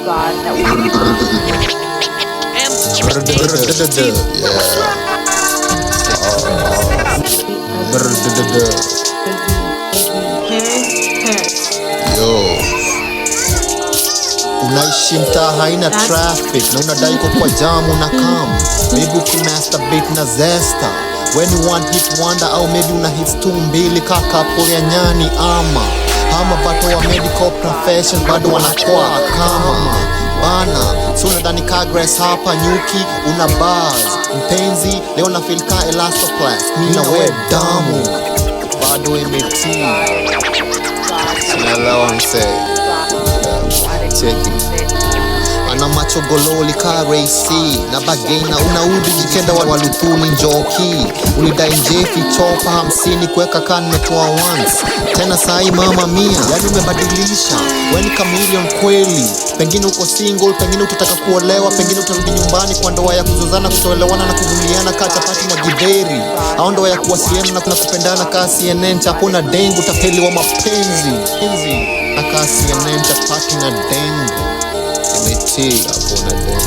God, that Yo, unaishi mtaa haina traffic na unadai kwa jamu na kam. Maybe ukimasturbate na zesta when you want hit wonder, au maybe una hits tu mbili kaka pole ya nyani ama bato wa medical profession bado wanakuwa kama bana. So unadhani ka grace hapa nyuki una buzz mpenzi leo na feel ka elastoplast mina we damu bado imeti sinalawa mse cheki ana macho gololi ka raisi na bagena unaudi jikenda walukuni njoki ulidai njefi chopa 50 kuweka kan metoa once tena sai mama mia. Yani umebadilisha weni chameleon kweli. Pengine uko single, pengine utataka kuolewa, pengine utarudi nyumbani kwa ndoa ya kuzozana, kutoelewana na kuvumiana ka chapati na githeri, au ndoa ya kuwasiliana na kupendana ka CNN chapo na dengu tapeli wa mapenzi na ka CNN chapati na dengu imeti hapo na dengu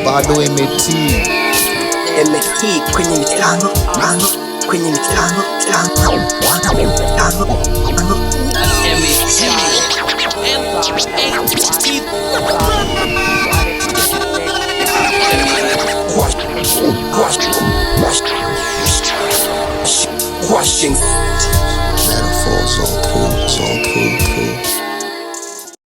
bado imeti kwenye mitano kwenye mitano M